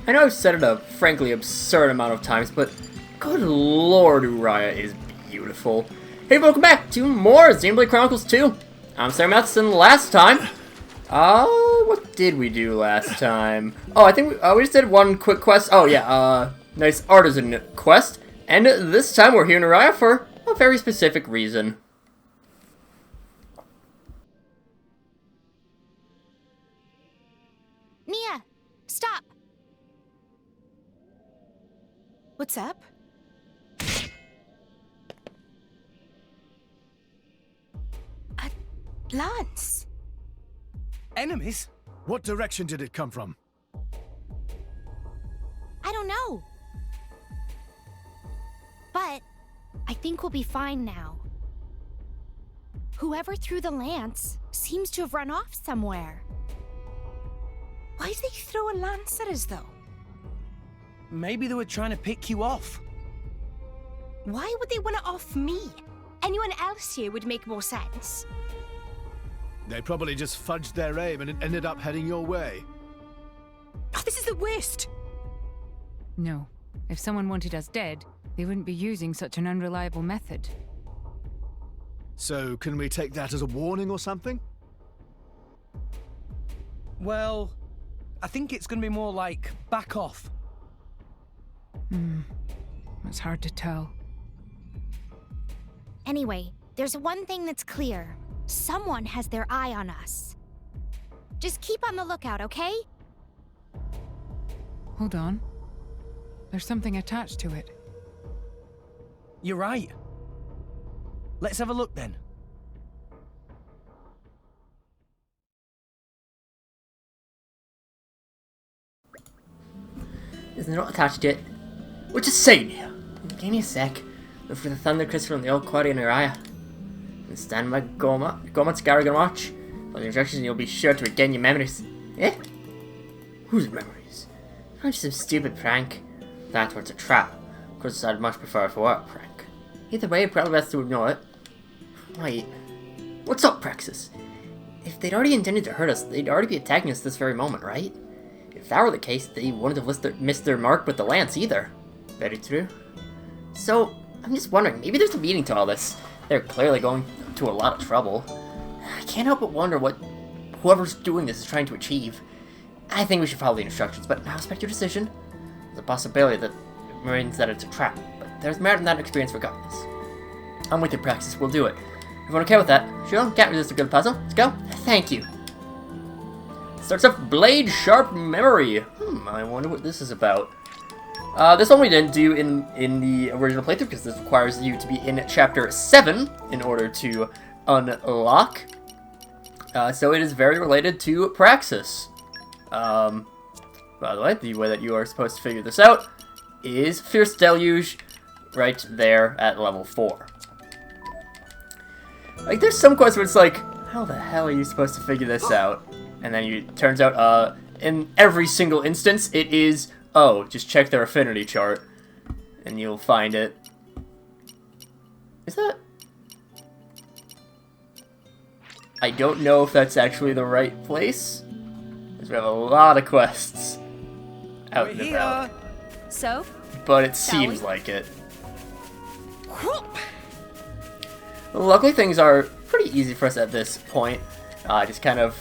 I know I've said it a frankly absurd amount of times, but good lord, Uriah is beautiful. Hey, welcome back to more Xenoblade Chronicles 2. I'm SlayerMathis, and last time, what did we do last time? Oh, I think we just did one quick quest. Oh yeah, nice artisan quest. And this time we're here in Uriah for a very specific reason. Mia, stop! What's up? A lance. Enemies? What direction did it come from? I don't know. But I think we'll be fine now. Whoever threw the lance seems to have run off somewhere. Why'd they throw a lance at us, though? Maybe they were trying to pick you off. Why would they want to off me? Anyone else here would make more sense. They probably just fudged their aim and it ended up heading your way. Oh, this is the worst! No. If someone wanted us dead, they wouldn't be using such an unreliable method. So, can we take that as a warning or something? Well, I think it's gonna be more like, back off. It's hard to tell. Anyway, there's one thing that's clear. Someone has their eye on us. Just keep on the lookout, okay? Hold on. There's something attached to it. You're right. Let's have a look then. There's not attached to it. What you saying here? Give me a sec. Look for the thunder crystal and the old quaddy in Uriah. And stand by Gomat's Garrigan watch. For the instructions, you'll be sure to regain your memories. Eh? Whose memories? Not just some stupid prank. That's where it's a trap. Of course, I'd much prefer if it were a prank. Either way, probably best to ignore it. Wait. What's up, Praxis? If they'd already intended to hurt us, they'd already be attacking us this very moment, right? If that were the case, they wouldn't have missed their mark with the lance either. Very true. So, I'm just wondering, maybe there's a meaning to all this. They're clearly going to a lot of trouble. I can't help but wonder what whoever's doing this is trying to achieve. I think we should follow the instructions, but I respect your decision. There's a possibility that it means that it's a trap, but there's merit in that experience regardless. I'm with your Praxis, we'll do it. Everyone okay with that? Sure, can't resist a good puzzle. Let's go. Thank you. Starts off Blade Sharp Memory. I wonder what this is about. This one we didn't do in the original playthrough because this requires you to be in Chapter 7 in order to unlock. So it is very related to Praxis. By the way, the way that you are supposed to figure this out is Fierce Deluge right there at level 4. Like, there's some quests where it's like, how the hell are you supposed to figure this out? And then it turns out, in every single instance, it is, oh, just check their affinity chart, and you'll find it. Is that? I don't know if that's actually the right place, because we have a lot of quests out and about. So? But it seems like it. Luckily, things are pretty easy for us at this point. Just kind of,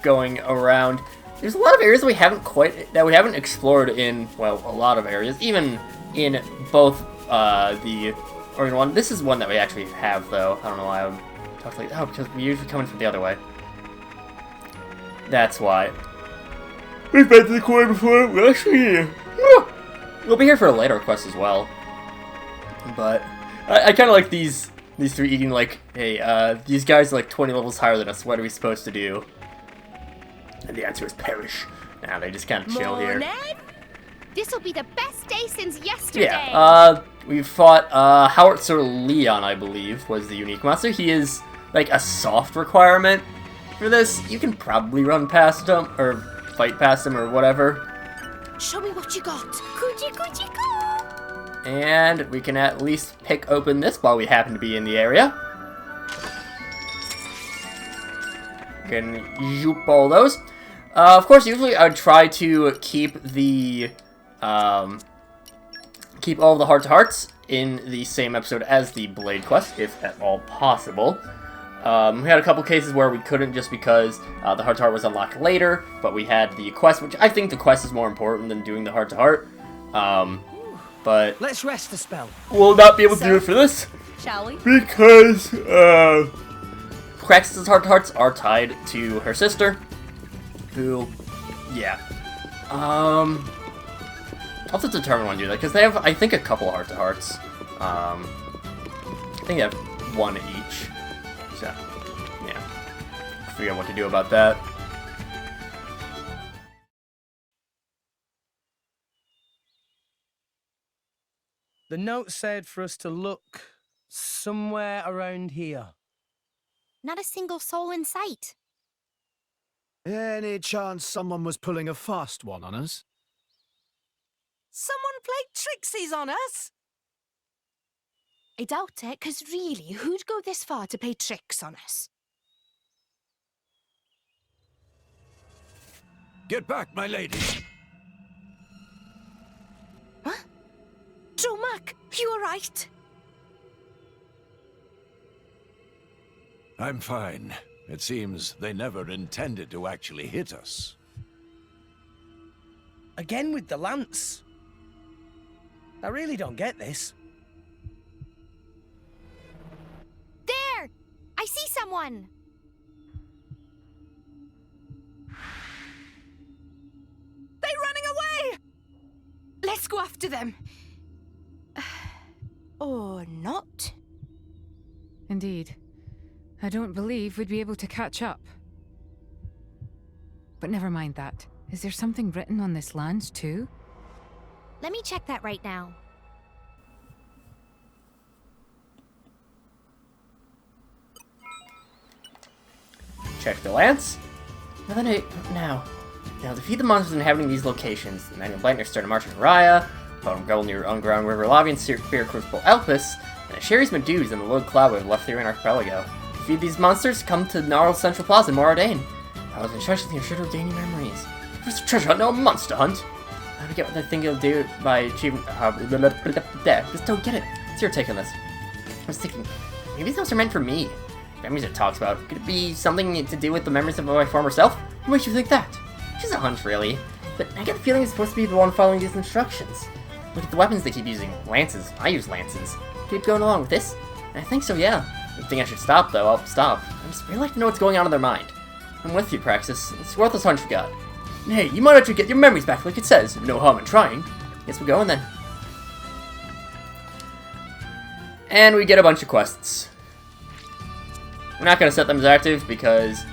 going around. There's a lot of areas that we haven't explored in, well, a lot of areas, even in both the original one. This is one that we actually have, though. I don't know why I would talk like that. Oh, because we're usually coming from the other way. That's why. We've been to the corner before. We're actually here. We'll be here for a later quest as well. But I kind of like these three eating like, hey, these guys are like 20 levels higher than us. What are we supposed to do? And the answer is perish. Nah, they just kind of chill here. This'll be the best day since yesterday. Yeah, we fought Howitzer Leon, I believe, was the unique monster. He is like a soft requirement for this. You can probably run past him or fight past him or whatever. Show me what you got. Coochie coochie coo. And we can at least pick open this while we happen to be in the area. Can zoop all those. Of course, usually I would try to keep the, keep all the heart-to-hearts in the same episode as the Blade quest, if at all possible. We had a couple cases where we couldn't just because the heart-to-heart was unlocked later, but we had the quest, which I think the quest is more important than doing the heart-to-heart. But Let's rest a spell. we'll not be able to do it for this. Shall we? Because, Praxis's heart-to-hearts are tied to her sister, who, yeah. I'll have to determine when to do that, because they have, I think, a couple heart-to-hearts. I think they have one each. So, yeah. Figure out what to do about that. The note said for us to look somewhere around here. Not a single soul in sight. Any chance someone was pulling a fast one on us? Someone played tricksies on us? I doubt it, because really, who'd go this far to play tricks on us? Get back, my lady! Huh? Dromac, you alright? I'm fine. It seems they never intended to actually hit us. Again with the lance. I really don't get this. There! I see someone! They're running away! Let's go after them. Or not. Indeed. I don't believe we'd be able to catch up. But never mind that. Is there something written on this lance, too? Let me check that right now. Check the lance. Now, defeat the monsters inhabiting these locations. The Manual Blightner start to march in Raya, Bottom Gold near Underground River Lobby, and Spear Crucible Elpis, and Sherry's Meduse and the Load Cloud have left the Archipelago. Defeat these monsters, come to Gnarl Central Plaza in Moradane. I was instructed here should gain rememories. First treasure hunt, no monster hunt. I don't get what they think it'll do by achieving. Just don't get it. What's your take on this? I was thinking, maybe those are meant for me. Memories it talks about. Could it be something to do with the memories of my former self? What makes you think that? Just a hunch, really. But I get the feeling it's supposed to be the one following these instructions. Look at the weapons they keep using. Lances. I use lances. Keep going along with this? I think so, yeah. If you think I should stop, though, I'll stop. I just really like to know what's going on in their mind. I'm with you, Praxis. It's worth a hunch we got. Hey, you might actually get your memories back like it says. No harm in trying. Guess we're going then. And we get a bunch of quests. We're not going to set them as active because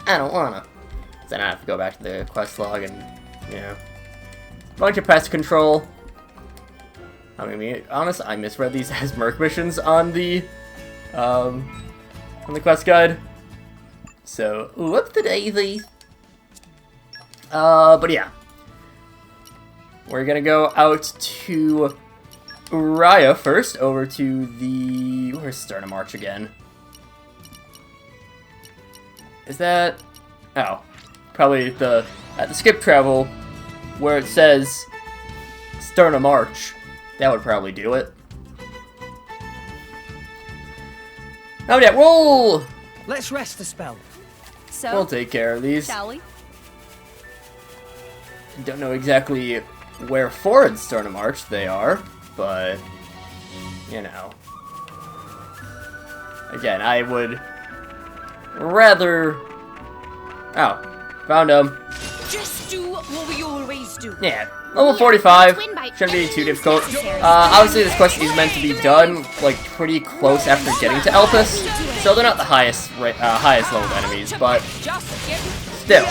I don't want to. Then I have to go back to the quest log and, you know, bunch of pest control. I mean, to be honest, I misread these as Merc missions on the quest guide. So, whoop the daisy. But yeah. We're gonna go out to Raya first, over to the... Where's Sternum Arch again? Is that... Oh. Probably at the skip travel, where it says Sternum Arch. That would probably do it. Oh yeah, roll! Let's rest a spell. So, We'll take care of these. shall we? Don't know exactly where forward Sternum Arch they are, but, you know. Again, I would rather... Oh, found them. Just do what we always do. Yeah, level 45. Shouldn't be too difficult. Obviously this quest is meant to be done, like, pretty close after getting to Elpis, so they're not the highest level enemies, but still.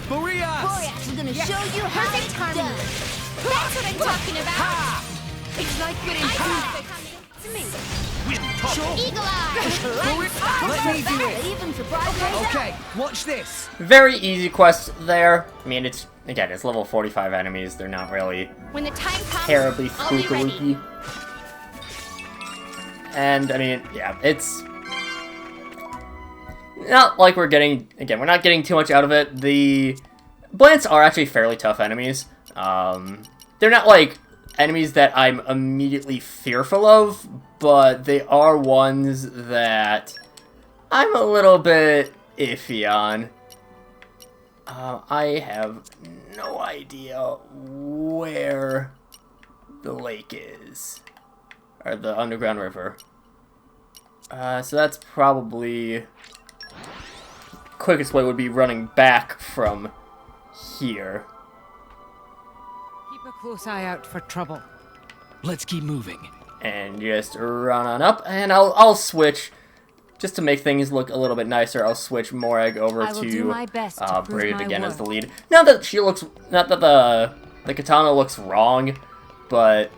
Boreas, we're gonna show you how it's done. That's what I'm talking about. It's like winning To me. Eagle Eye. Let me do it. Even surprise Okay, watch this. Very easy quest there. I mean, it's level 45 enemies. They're not really When the time comes, terribly I'll be ready. spooky. And, I mean, yeah, it's not like we're getting, again, we're not getting too much out of it. The Blants are actually fairly tough enemies. They're not like enemies that I'm immediately fearful of, but they are ones that I'm a little bit iffy on. I have no idea where the lake is, or the underground river. So that's probably quickest way would be running back from here. Keep a close eye out for trouble. Let's keep moving. And just run on up, and I'll switch, just to make things look a little bit nicer, I'll switch Morag over I will do my to best to prove Braid my again as the worth. lead. Not that she looks, not that the katana looks wrong, but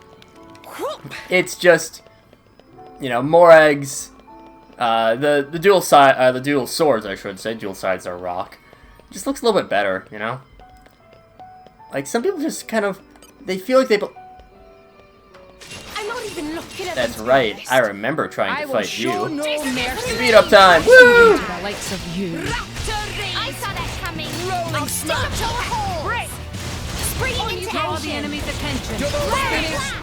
it's just, you know, Morag's, the dual swords, I should say, dual sides are rock, just looks a little bit better, you know? Like, some people just kind of, they feel like they... I'm not even looking at That's them, to be right, honest. I remember trying to fight you. No mercy Speed up time! to Woo! the likes of you. I saw that coming. I'll stick smash. to holes. Break. Springing into Draw the action. enemy's attention. Blast.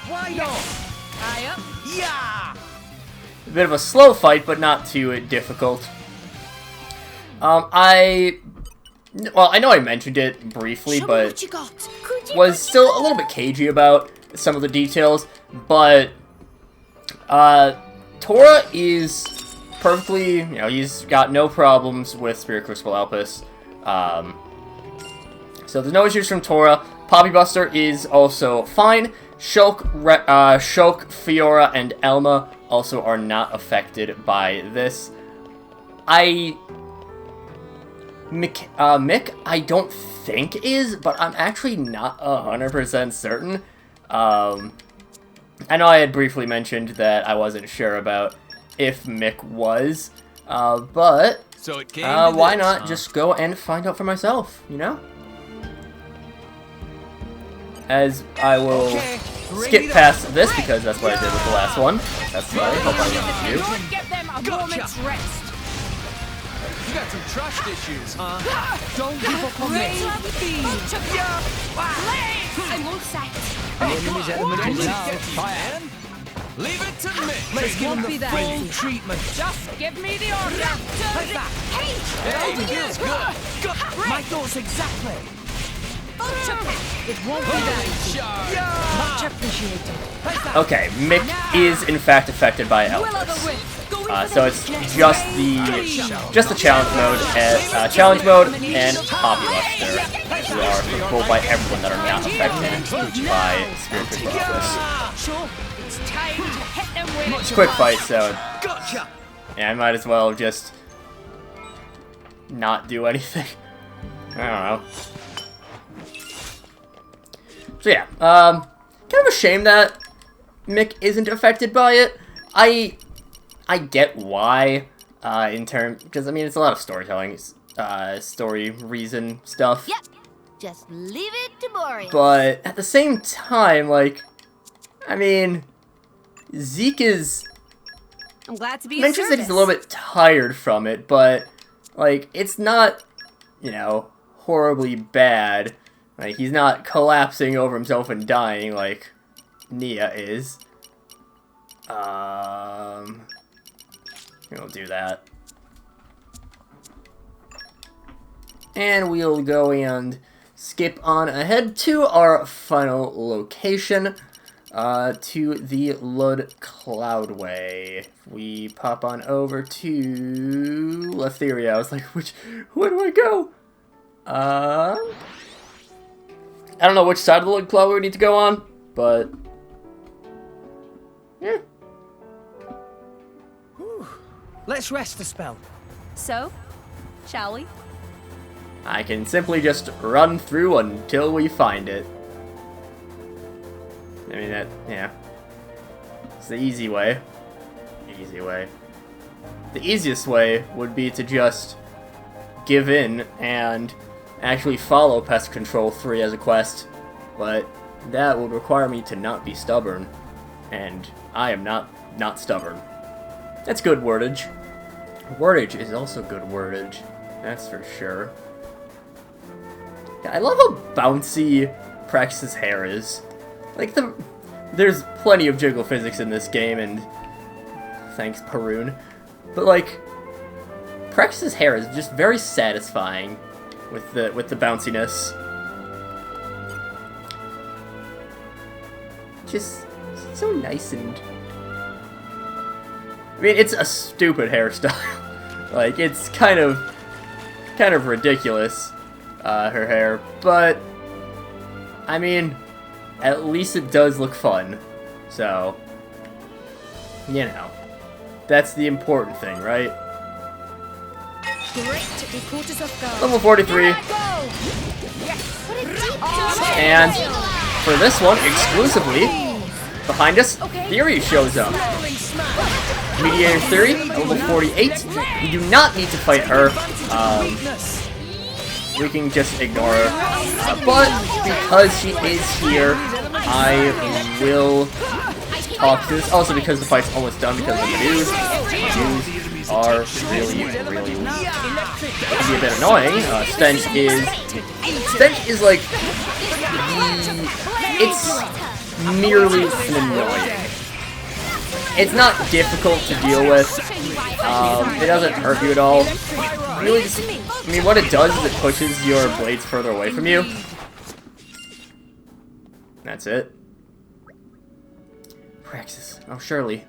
Why not? Eye up. Yeah! A bit of a slow fight, but not too difficult. Well, I know I mentioned it briefly, Show me but what you got. was still a little bit cagey about some of the details, but Tora is perfectly, you know, he's got no problems with Spirit Crucible Elpis. So there's no issues from Tora. Poppy Buster is also fine. Shulk, Fiora, and Elma also are not affected by this. Mick, I don't think is, but I'm actually not 100% certain. I know I had briefly mentioned that I wasn't sure about if Mick was, but So it came to why this, not huh? just go and find out for myself, you know? As I will skip past this because that's what I did with the last one. That's what I hope I didn't do. Don't give them a moment's rest. You got some trust issues, huh? Don't give up on me. I'm all set. The enemy's elemental now. Man, leave it to me. Let's give him won't be the that full easy. treatment. Just give me the order. Like that. Hey, feels good. My thoughts exactly. It won't be that easy. Much appreciated. Okay, Mick is in fact affected by Will o' the Elpis. wisp. So it's just the challenge mode and Poppy Buster, who are controlled by everyone that are not affected by Spirit Crucible Elpis. Sure, it's time to hit them with It's a quick fight, so Gotcha. yeah, I might as well just not do anything. I don't know. So yeah, kind of a shame that Mick isn't affected by it. I get why, in terms, because I mean it's a lot of storytelling, story reason stuff. Yep. Just leave it to Boreas. But at the same time, like, I mean, Zeke is I'm glad to be of mentions that he's a service. little bit tired from it, but like it's not, you know, horribly bad. Like he's not collapsing over himself and dying like Nia is. We'll do that. And we'll go and skip on ahead to our final location. to the Lud Cloudway. We pop on over to Letheria. I was like, where do I go? I don't know which side of the Lud Cloudway we need to go on, but yeah. Let's rest a spell. So, shall we? I can simply just run through until we find it. I mean, yeah. It's the easy way. Easy way. The easiest way would be to just give in and actually follow Pest Control 3 as a quest, but that would require me to not be stubborn, and I am not stubborn. That's good wordage. Wordage is also good wordage, that's for sure. I love how bouncy Praxis' hair is. Like, there's plenty of jiggle physics in this game, and thanks, Perun. But, like, Praxis' hair is just very satisfying with the bounciness. Just so nice and... I mean, it's a stupid hairstyle. Like, it's kind of ridiculous, her hair, but, I mean, at least it does look fun, so, you know, that's the important thing, right? Level 43, and for this one, exclusively, behind us, Theory shows up. Mediator Theory, level 48, we do not need to fight her, we can just ignore her, but because she is here, I will talk to this. Also, because the fight's almost done because of the news. News are really can be a bit annoying. Stench is like it's merely annoying. It's not difficult to deal with. It doesn't hurt you at all. Really, just, I mean, what it does is it pushes your blades further away from you. That's it. Praxis. Oh, surely.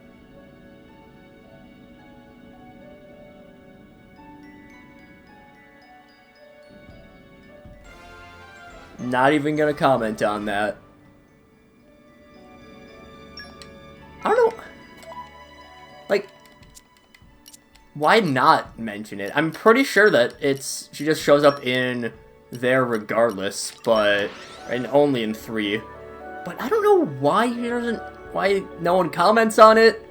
Not even gonna comment on that. I don't know. Like, why not mention it? I'm pretty sure that she just shows up in there regardless, and only in 3. But I don't know why no one comments on it.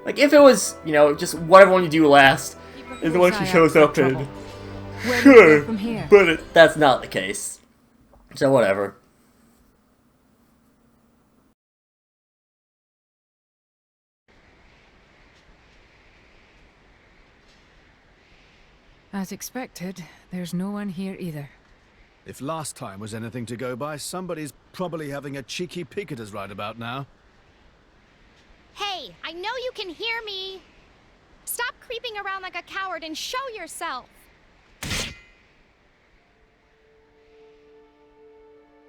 Like, if it was, you know, just whatever one you do last is the one she shows up in. Sure, but that's not the case. So whatever. As expected, there's no one here either. If last time was anything to go by, somebody's probably having a cheeky peek at us right about now. Hey, I know you can hear me. Stop creeping around like a coward and show yourself.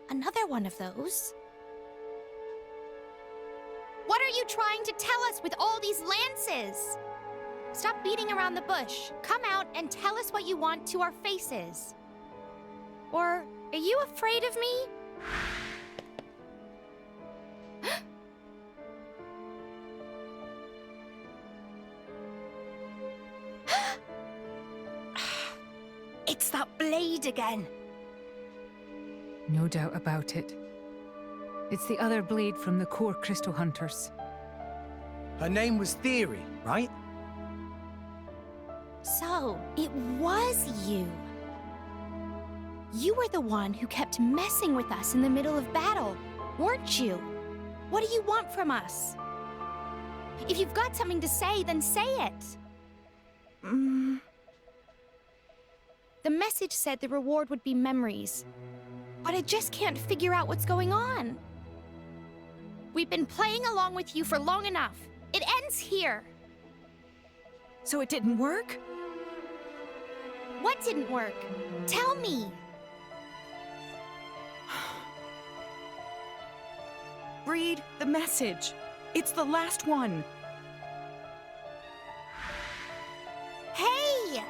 Another one of those. What are you trying to tell us with all these lances? Stop beating around the bush. Come out and tell us what you want to our faces. Or are you afraid of me? It's that blade again. No doubt about it. It's the other blade from the core Crystal Hunters. Her name was Theory, right? So, it was you. You were the one who kept messing with us in the middle of battle, weren't you? What do you want from us? If you've got something to say, then say it. The message said the reward would be memories, but I just can't figure out what's going on. We've been playing along with you for long enough. It ends here. So it didn't work? What didn't work? Tell me. Read the message. It's the last one. Hey!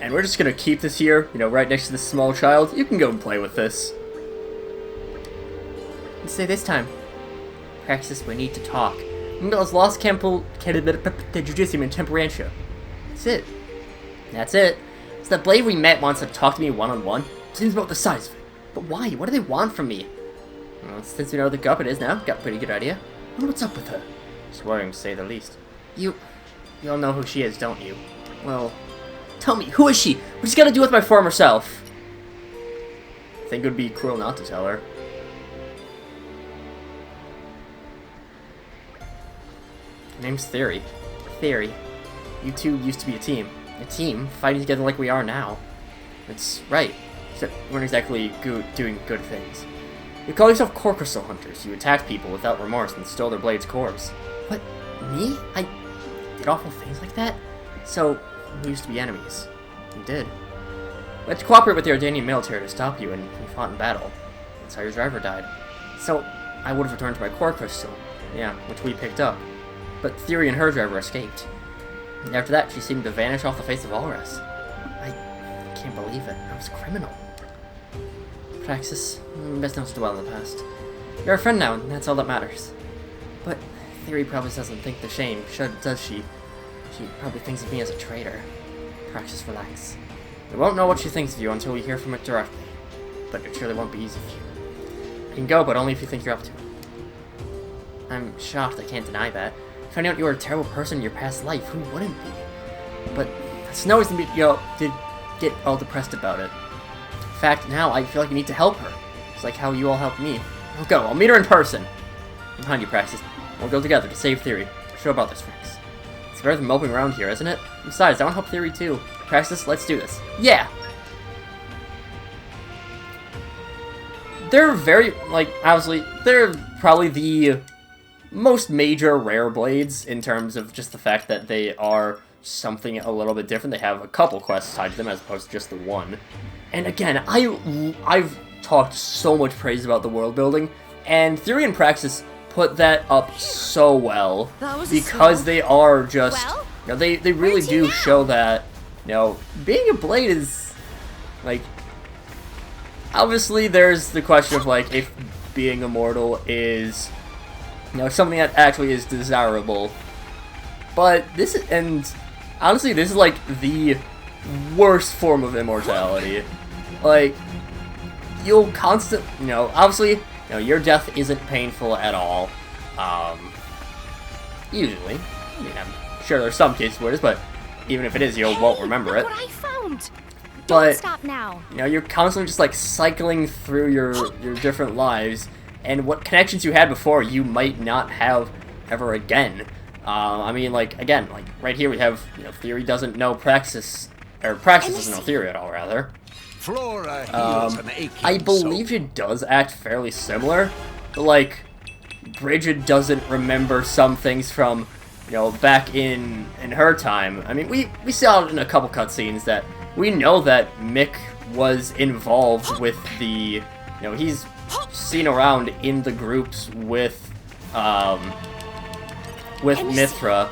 And we're just gonna keep this here, you know, right next to this small child. You can go and play with this. Let's say this time. Praxis, we need to talk. Mingle's lost Campbell Judicium in Temperantia. That's it. That's it. So the blade we met wants to talk to me one-on-one. Seems about the size of it. But why? What do they want from me? Well, since we know the gup it is now, got a pretty good idea. I wonder what's up with her. She's worrying, to say the least. You all know who she is, don't you? Well, tell me, who is she? What's she got to do with my former self? I think it would be cruel not to tell her. Her name's Theory. Theory. You two used to be a team. A team, fighting together like we are now. That's right. Except we weren't exactly doing good things. You call yourself core crystal hunters. You attacked people without remorse and stole their blades' cores. What? Me? I did awful things like that? So, we used to be enemies. We did. We had to cooperate with the Ardanian military to stop you, and we fought in battle. That's how your driver died. So, I would have returned to my core crystal. Yeah, which we picked up. But Theory and her driver escaped. And after that, she seemed to vanish off the face of Alres. I can't believe it. I was a criminal. Praxis, best not to dwell in the past. You're a friend now, and that's all that matters. But Theory probably doesn't think the shame, does she? She probably thinks of me as a traitor. Praxis, relax. We won't know what she thinks of you until we hear from it directly. But it surely won't be easy for you. You can go, but only if you think you're up to it. I'm shocked, I can't deny that. Finding out you were a terrible person in your past life, who wouldn't be? But Snow isn't did get all depressed about it. In fact, now I feel like you need to help her. It's like how you all helped me. I'll go, I'll meet her in person. I'm behind you, Praxis. We'll go together to save Theory. Show about this, Franks. It's better than moping around here, isn't it? Besides, I want to help Theory too. Praxis, let's do this. Yeah! They're very, like, obviously, they're probably the most major rare blades in terms of just the fact that they are something a little bit different. They have a couple quests tied to them as opposed to just the one. And again, I've talked so much praise about the world building, and Theory and Praxis put that up so well because they are just, you know, they really do show that, you know, being a blade is, like, obviously there's the question of, like, if being immortal is, you know, something that actually is desirable. But this is, and honestly, this is like the worst form of immortality. Like, you'll constantly, you know, obviously, you know, your death isn't painful at all. Usually. I mean, I'm sure there's some cases where it is, but even if it is, you won't remember it. Look what I found. But, Don't stop now. You know, you're constantly just like cycling through your different lives, and what connections you had before, you might not have ever again. I mean, like, again, like, right here we have, you know, Theory doesn't know Praxis, or Praxis doesn't know Theory at all, rather. Flora heals an aching I believe soul. it does act fairly similar, but, like, Bridget doesn't remember some things from, you know, back in her time. I mean, we saw it in a couple cutscenes that we know that Mick was involved with the, you know, he's seen around in the groups with Mithra,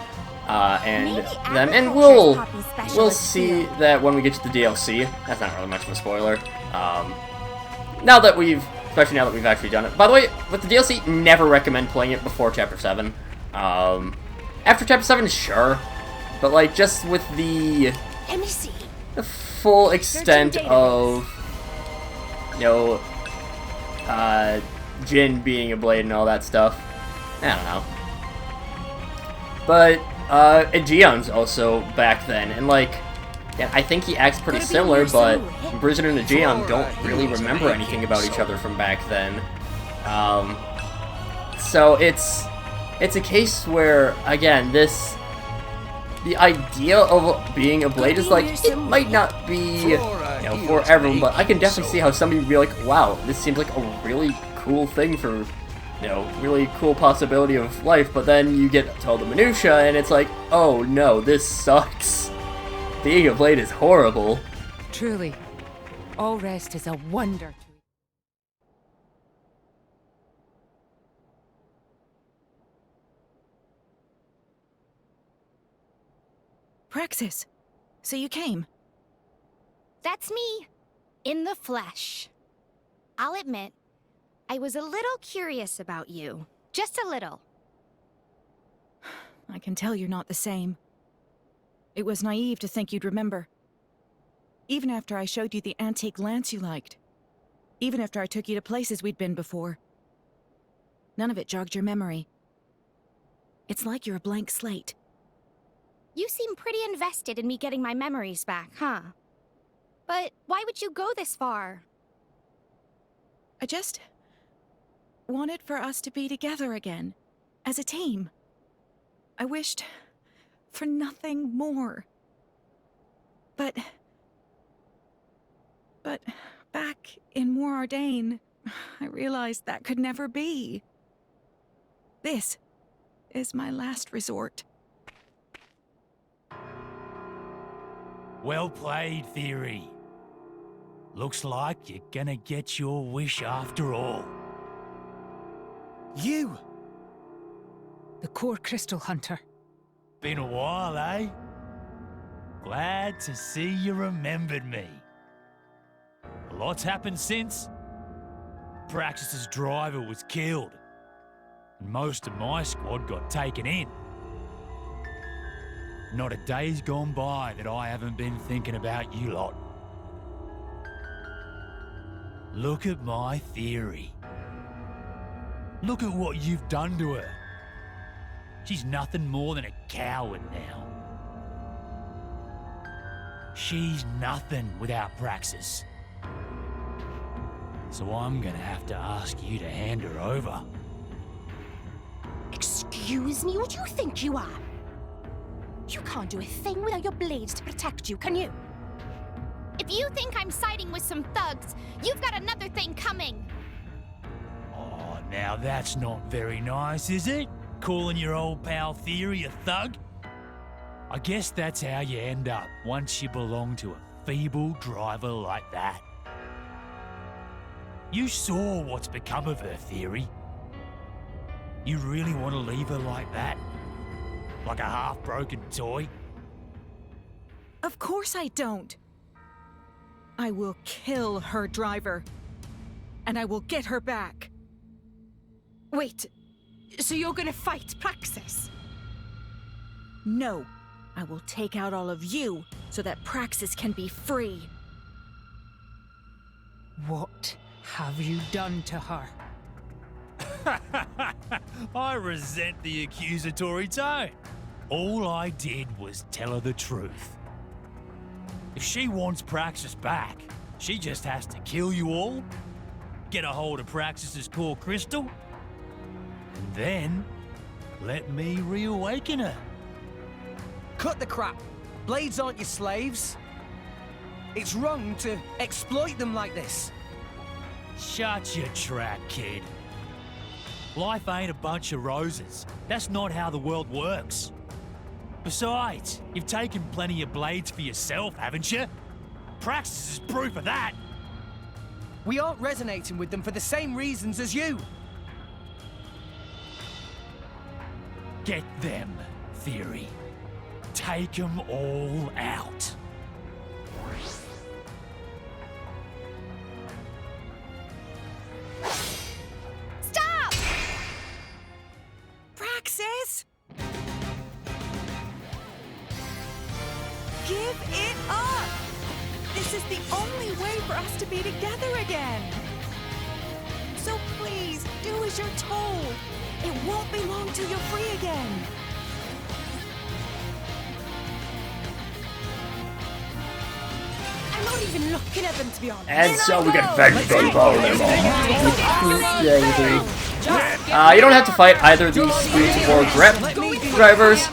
and them, and we'll see that when we get to the DLC. That's not really much of a spoiler. Especially now that we've actually done it. By the way, with the DLC, never recommend playing it before Chapter 7. After Chapter 7, sure, but like just with the full extent of, you know, Jin being a blade and all that stuff. I don't know. But, Aegeon's also back then, and like, yeah, I think he acts pretty similar, but Bridget and Aegeon don't really remember anything about each other from back then. So it's a case where, again, the idea of being a blade is like, it might not be, you know, for everyone, but I can definitely see how somebody would be like, wow, this seems like a really cool thing for you know, really cool possibility of life, but then you get to all the minutia, and it's like, oh no, this sucks. The Xenoblade is horrible. Truly, all rest is a wonder. Praxis, so you came. That's me, in the flesh. I'll admit, I was a little curious about you. Just a little. I can tell you're not the same. It was naive to think you'd remember. Even after I showed you the antique lance you liked. Even after I took you to places we'd been before. None of it jogged your memory. It's like you're a blank slate. You seem pretty invested in me getting my memories back, huh? But why would you go this far? I just wanted for us to be together again, as a team. I wished for nothing more. But back in Moorardain, I realized that could never be. This is my last resort. Well played, Theory. Looks like you're gonna get your wish after all. You! The core crystal hunter. Been a while, eh? Glad to see you remembered me. A lot's happened since. Praxis's driver was killed, and most of my squad got taken in. Not a day's gone by that I haven't been thinking about you lot. Look at my Theory. Look at what you've done to her. She's nothing more than a coward now. She's nothing without Praxis. So I'm gonna have to ask you to hand her over. Excuse me, what do you think you are? You can't do a thing without your blades to protect you, can you? If you think I'm siding with some thugs, you've got another thing coming. Oh, now that's not very nice, is it? Calling your old pal Theory a thug? I guess that's how you end up once you belong to a feeble driver like that. You saw what's become of her, Theory. You really want to leave her like that? Like a half-broken toy? Of course I don't. I will kill her driver. And I will get her back. Wait, so you're gonna fight Praxis? No, I will take out all of you so that Praxis can be free. What have you done to her? I resent the accusatory tone. All I did was tell her the truth. If she wants Praxis back, she just has to kill you all, get a hold of Praxis's core crystal, and then let me reawaken her. Cut the crap. Blades aren't your slaves. It's wrong to exploit them like this. Shut your trap, kid. Life ain't a bunch of roses. That's not how the world works. Besides, you've taken plenty of blades for yourself, haven't you? Praxis is proof of that. We aren't resonating with them for the same reasons as you. Get them, Theory. Take them all out. Stop! Praxis! Give it up! This is the only way for us to be together again. So please, do as you're told. It won't be long till you're free again. I'm not even looking at them, to be honest. And so we get vengeance on Voldemort. You don't have to fight either these dudes or grep drivers,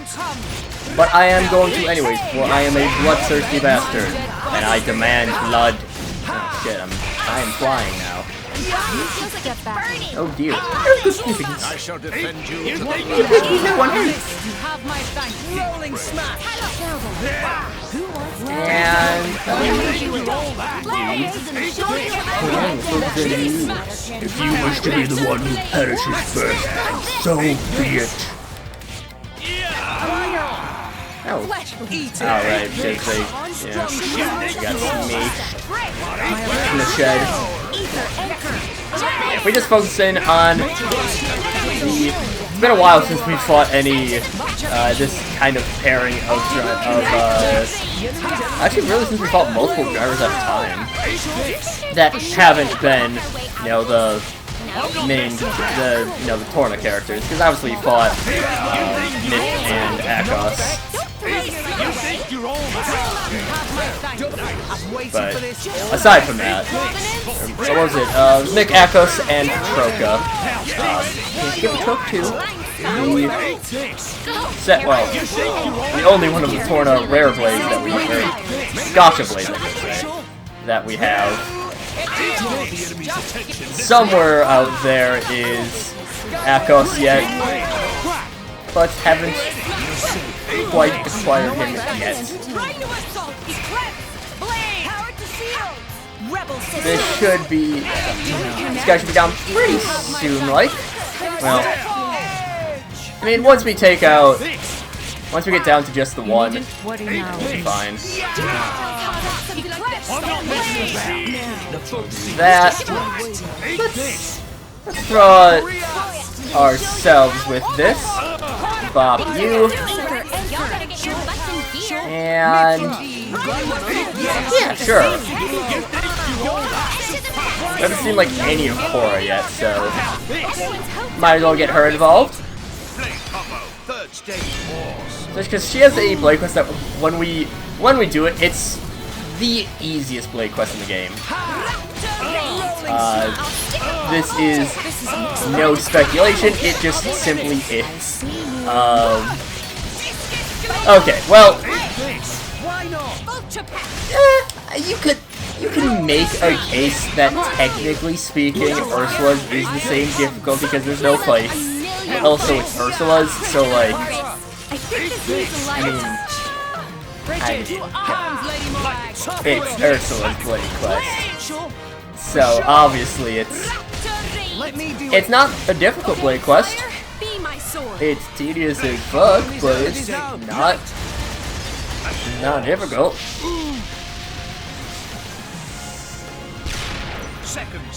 but I am going to anyways, for I am a bloodthirsty bastard, and I demand blood. Oh shit, I am flying now. Feels like it's burning. Oh dear. I shall defend you. He's no one hit. You have my thanks. Rolling smash! If you wish to be the one who perishes first, so be it. Oh. Alright, because they got smashed in the shed. If we just focus in on the... It's been a while since we fought any, this kind of pairing of actually really since we fought multiple drivers at a time. That haven't been, you know, the main, the Torna characters. Because obviously we fought, Nick and Akos. But aside from that, what was it? Nick, Akos, and Troka. Can't skip Troka too. The only one of the Torna rare blades that we, or Gotcha blades, I should say, that we have. Somewhere out there is Akos yet, but haven't quite acquired him yet. This should be... this guy should be down pretty soon, like. Well, I mean, once we take out... once we get down to just the one, we'll be fine. Let's throw ourselves with this. Bop you. And... yeah, sure. We haven't seen like any of Cora yet, so might as well get her involved. Just because she has a blade quest that when we do it, it's the easiest blade quest in the game. This is no speculation, it just simply is. Okay, well, you can make a case that technically speaking, Ursula's is the same difficulty because there's no fight. Also, it's Ursula's, so like, it's Ursula's blade quest. So obviously it's not a difficult blade quest. It's tedious as fuck, but it's not difficult. Second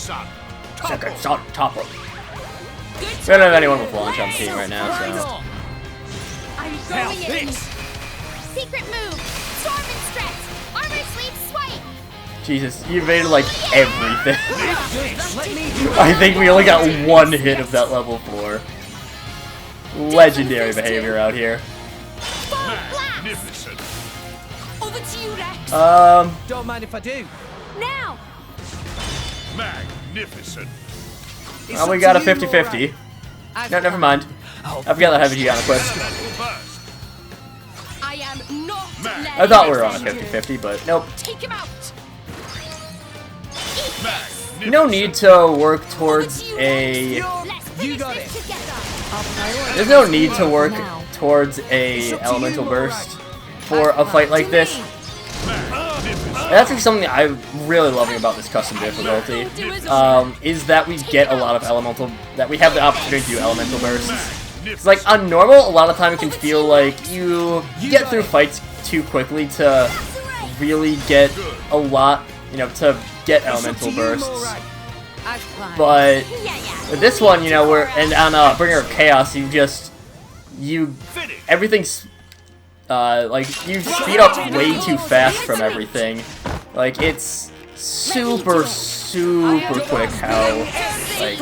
son, topper. We don't have anyone with launch on the team right now, so. I'm going in. Secret move. Storm and stretch. Armor sleep swipe. Jesus, you evaded like everything. I think we only got one hit of that level 4. Legendary behavior out here. Magnificent. Over to you, Rex. Don't mind if I do. Now. Magnificent. Well, we got a 50-50. No, never mind. I forgot that heavy on a quest. I am not. I thought we were on a 50-50, but nope. Take him out. No need to work towards a... You got it. There's no need to work towards a elemental burst for a fight like this. That's actually something I'm really loving about this custom difficulty, is that we get a lot of elemental, that we have the opportunity to do elemental bursts. It's like, on normal, a lot of time it can feel like you get through fights too quickly to really get a lot, you know, to get elemental bursts. But with this one, you know, and on Bringer of Chaos, everything's, like, you speed up way too fast from everything. Like, it's super quick how, like,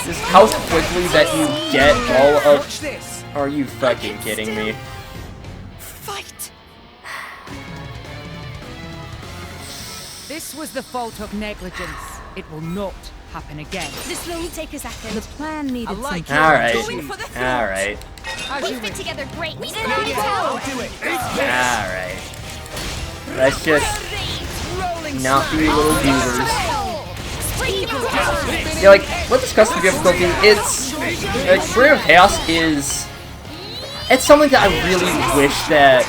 just how quickly that you get all of... Are you fucking kidding me? Fight. This was the fault of negligence. It will not happen again. This will only take a second. The plan needed some... Alright, alright. We fit together great. We did I'll do it. Alright. Let's just not be little beavers. Yeah, like, with this custom difficulty, it's... Like, Bringer of Chaos is... It's something that I really wish that...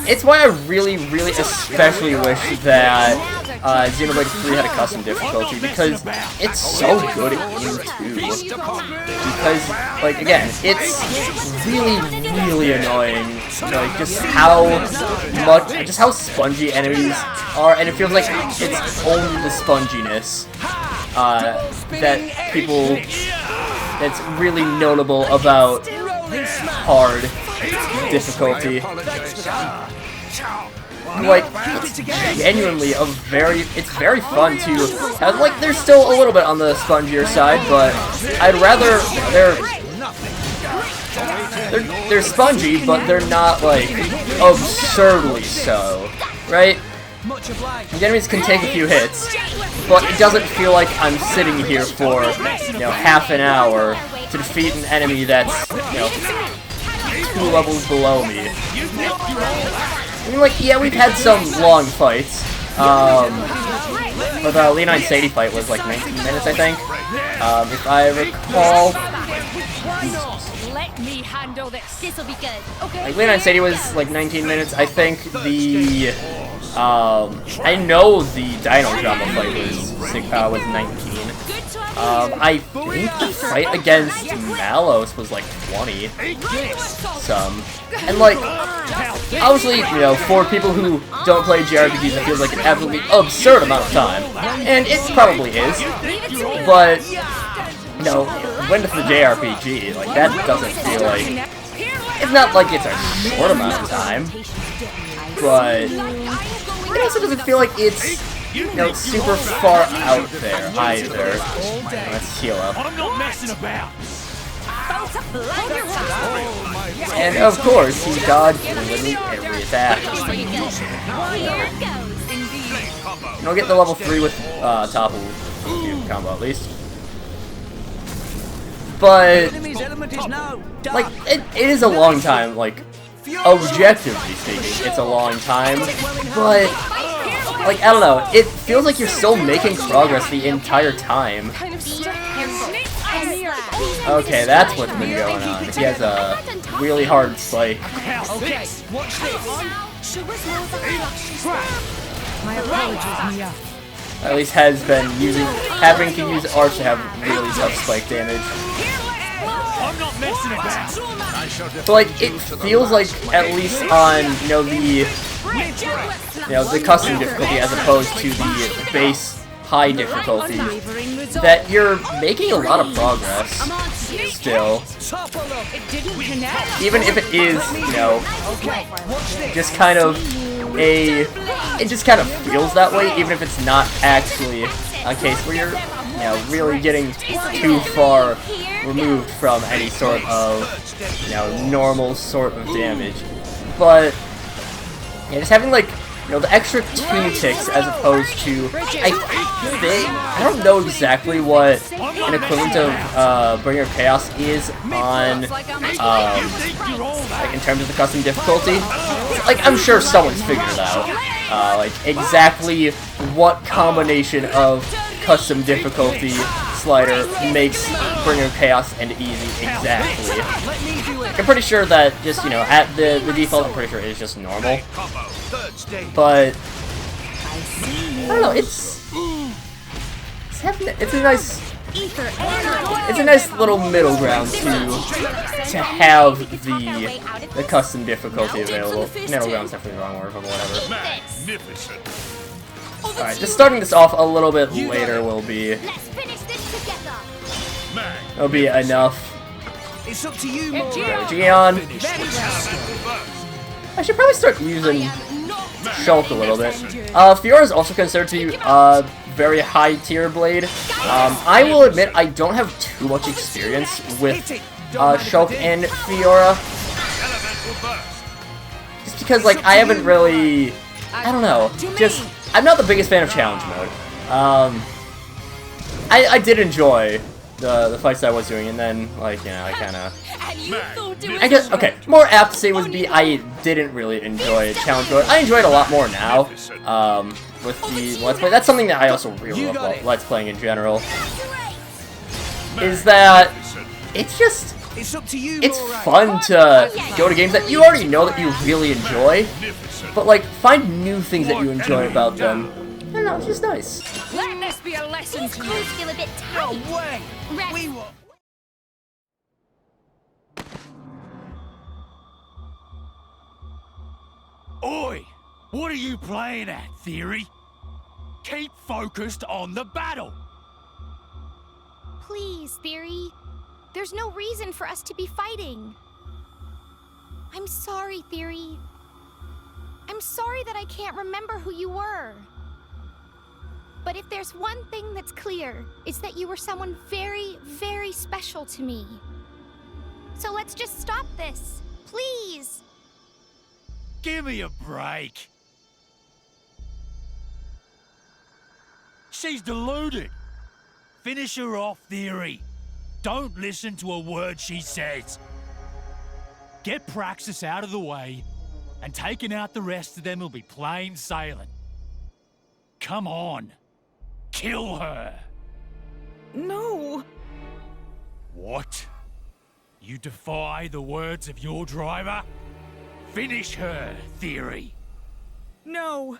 It's why I really, especially wish that Xenoblade 3 had a custom difficulty, because it's so good in 2. Because, like, again, it's really annoying, like, just how spongy enemies are, and it feels like it's only the sponginess that people... that's really notable about hard difficulty. Like, it's genuinely it's very fun to, like, they're still a little bit on the spongier side, but I'd rather, they're spongy, but they're not, like, absurdly so, right? The enemies can take a few hits, but it doesn't feel like I'm sitting here for, half an hour to defeat an enemy that's, 2 levels below me. I mean, like, yeah, we've had some long fights. But the Leonine Sadie fight was like 19 minutes, I think. If I recall. Let me handle this. This'll be good. Okay. Like, Leonine Sadie was like 19 minutes. I think the I know the Dino Drama fight was 19. I think the fight against Malos was like 20 some. And like, obviously, for people who don't play JRPGs, it feels like an absolutely absurd amount of time. And it probably is. But, when it's the JRPG, like, that doesn't feel like... It's not like it's a short amount of time. But it also doesn't feel like it's... super far out there either. Let's heal up. I'm not messing about. And of course, he dodged literally every attack. And I'll get the level 3 with Topple combo at least. But like, it is a long time. Like, objectively speaking, it's a long time. But like, I don't know, it feels like you're still making progress the entire time. Okay, that's what's been going on. He has a really hard spike. My apologies, Mia. At least has been having to use Arch to have really tough spike damage. I'm not messing about. So like, it feels like, at least on, the custom difficulty as opposed to the base high difficulty, that you're making a lot of progress still. Even if it is, just kind of it just kind of feels that way, even if it's not actually a case where you're, really getting too far removed from any sort of, normal sort of damage. But, yeah, just having, like, the extra 2 ticks as opposed to, I don't know exactly what an equivalent of Bringer of Chaos is on, like, in terms of the custom difficulty. Like, I'm sure someone's figured it out. Like, exactly what combination of custom difficulty slider makes Bringer of Chaos and easy exactly. I'm pretty sure that just, at the default, I'm pretty sure it is just normal. But I don't know, it's a nice little middle ground to have the custom difficulty available. Middle ground's definitely the wrong word, but whatever. Alright, just starting this off a little bit later will be enough. It's up to you, Gion. I should probably start using Shulk a little bit. Fiora is also considered to be a very high tier blade. I will admit I don't have too much experience with Shulk and Fiora. Just because, like, I haven't really... I don't know. I'm not the biggest fan of challenge mode. I did enjoy the fights that I was doing, and then, like, you know, I kind of... And you thought it was I guess, okay, more apt to say would be I didn't really enjoy Challenge Mode. I enjoy it a lot more now, with the Let's Play. That's something that I also really love Let's Playing in general, is that it's just... It's up to you, It's fun to go to games that you already know that you really enjoy, but, like, find new things that you enjoy about them. I don't know, it's just nice. Let this be a lesson These to you. clothes feel a bit tight. No way! Rest. We were... Oi! What are you playing at, Theory? Keep focused on the battle! Please, Theory. There's no reason for us to be fighting. I'm sorry, Theory. I'm sorry that I can't remember who you were. But if there's one thing that's clear, it's that you were someone very, very special to me. So let's just stop this, please. Give me a break. She's deluded. Finish her off, Theory. Don't listen to a word she says. Get Praxis out of the way, and taking out the rest of them will be plain sailing. Come on. Kill her. No. What? You defy the words of your driver? Finish her, Theory. No.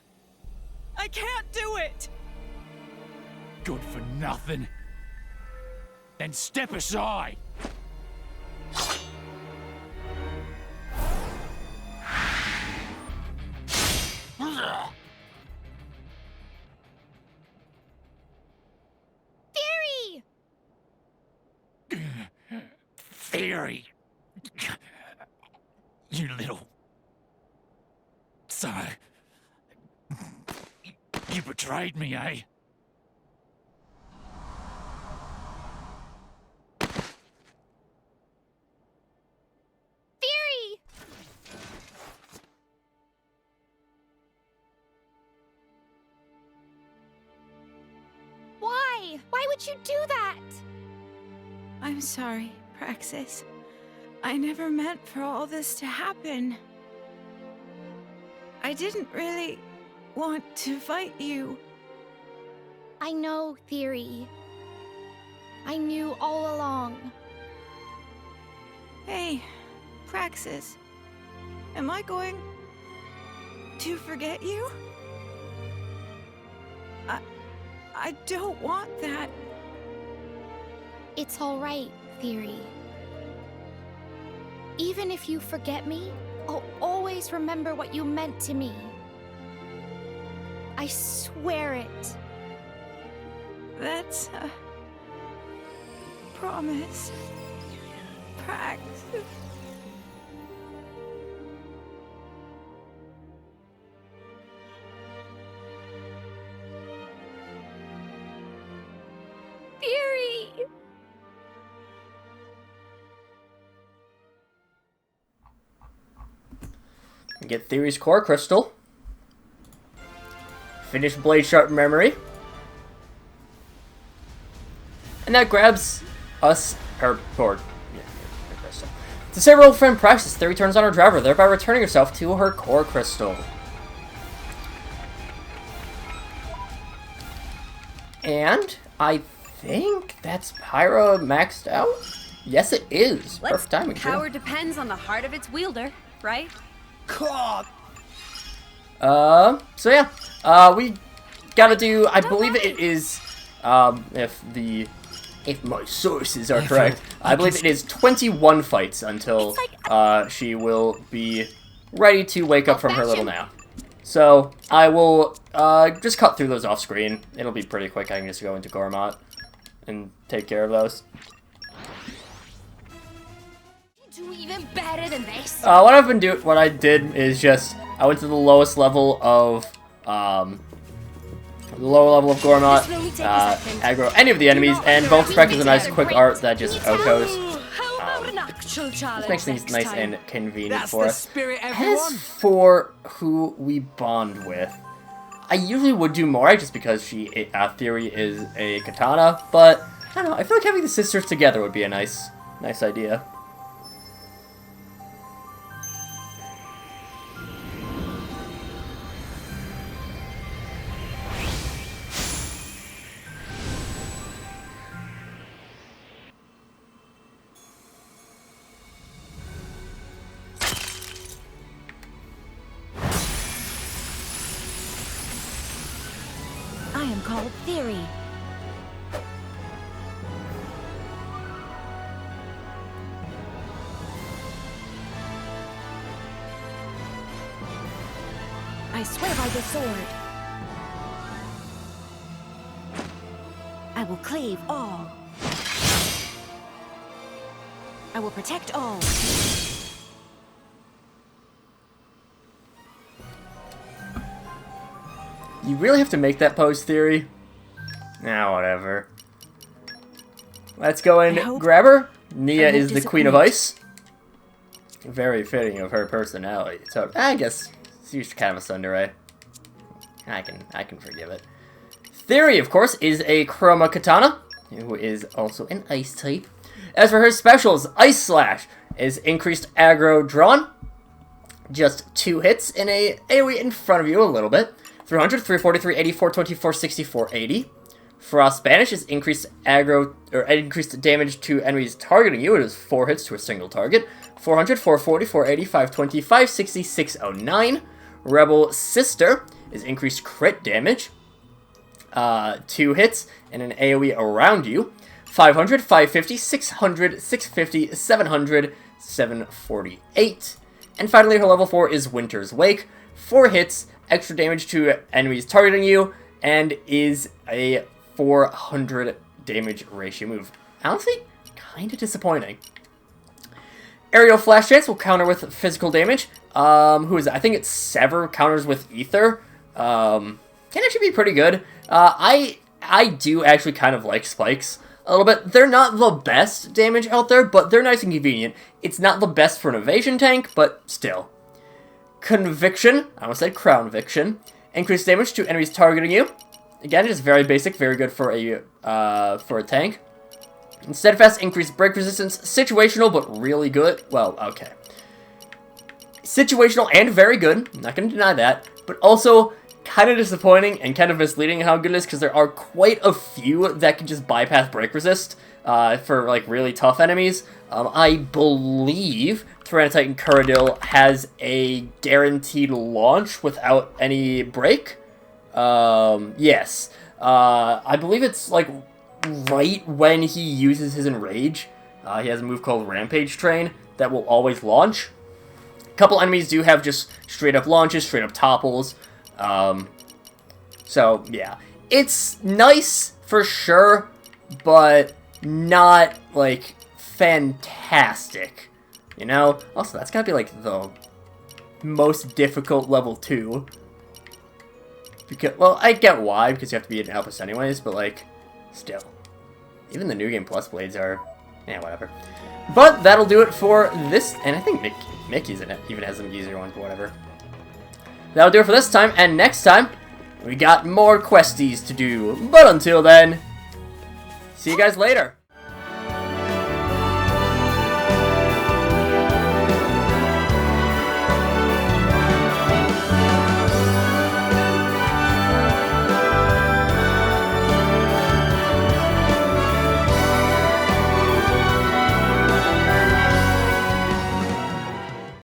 I can't do it. Good for nothing. Then step aside. Theory! Theory. You little... So... You betrayed me, eh? Theory! Why? Why would you do that? I'm sorry, Praxis. I never meant for all this to happen. I didn't really want to fight you. I know, Theory. I knew all along. Hey, Praxis. Am I going to forget you? I don't want that. It's all right, Theory. Even if you forget me, I'll always remember what you meant to me. I swear it. That's a promise, Praxis. Theory! Get Theory's core crystal. Finish Blade Sharp Memory. And that grabs us, her board. Crystal. To save her old friend Praxis, Theory turns on her driver, thereby returning herself to her core crystal. And I think that's Pyra maxed out? Yes, it is. Perfect timing. Power depends on the heart of its wielder, right? God. So yeah, we gotta do, I believe it is, if my sources are correct, I believe it is 21 fights until, she will be ready to wake up from her little nap. So, I will, just cut through those off screen. It'll be pretty quick. I can just go into Gormat and take care of those. Do even better than this. What I did is just, I went to the lowest level of, Gormat, aggro any of the enemies, and both spec is a nice quick art that just autos. This makes things nice and convenient for us. As for who we bond with, I usually would do Mori just because Theory is a katana, but I don't know, I feel like having the sisters together would be a nice idea. I am called Theory. I swear by the sword. I will cleave all. I will protect all. You really have to make that pose, Theory? Nah, whatever. Let's go and grab her. Nia is the Queen of Ice. Very fitting of her personality. So I guess she's kind of a tsundere. I can forgive it. Theory, of course, is a Chroma Katana, who is also an Ice type. As for her specials, Ice Slash is increased aggro drawn. Just 2 hits in a AoE in front of you a little bit. 300, 340, 380, 424, 64, 80. Frost Banish is increased aggro, or increased damage to enemies targeting you. It is 4 hits to a single target. 400, 440, 480, 520, 560, 609. Rebel Sister is increased crit damage. 2 hits and an AoE around you. 500, 550, 600, 650, 700, 748. And finally, her level 4 is Winter's Wake. 4 hits, extra damage to enemies targeting you, and is a 400 damage ratio move. Honestly, kind of disappointing. Aerial Flash Dance will counter with physical damage. Who is it? I think it's Sever counters with Ether. Can actually be pretty good. I do actually kind of like spikes a little bit. They're not the best damage out there, but they're nice and convenient. It's not the best for an evasion tank, but still. Conviction, I almost said Crownviction. Increased damage to enemies targeting you. Again, just very basic, very good for a tank. And Steadfast, increased break resistance. Situational, but really good. Well, okay. Situational and very good. I'm not going to deny that. But also kind of disappointing and kind of misleading how good it is, because there are quite a few that can just bypass break resist for like really tough enemies. I believe Tyranitar Curradil has a guaranteed launch without any break. Yes. I believe it's like right when he uses his Enrage. He has a move called Rampage Train that will always launch. A couple enemies do have just straight up launches, straight up topples. So yeah, it's nice for sure, but not like fantastic, you know? Also, that's gotta be like the most difficult level 2. Because, well, I get why, because you have to be an Elpis anyways, but like, still. Even the New Game Plus blades are, yeah, whatever. But that'll do it for this, and I think Mickey's in it, even has some easier ones, but whatever. That'll do it for this time, and next time, we got more questies to do. But until then, see you guys later.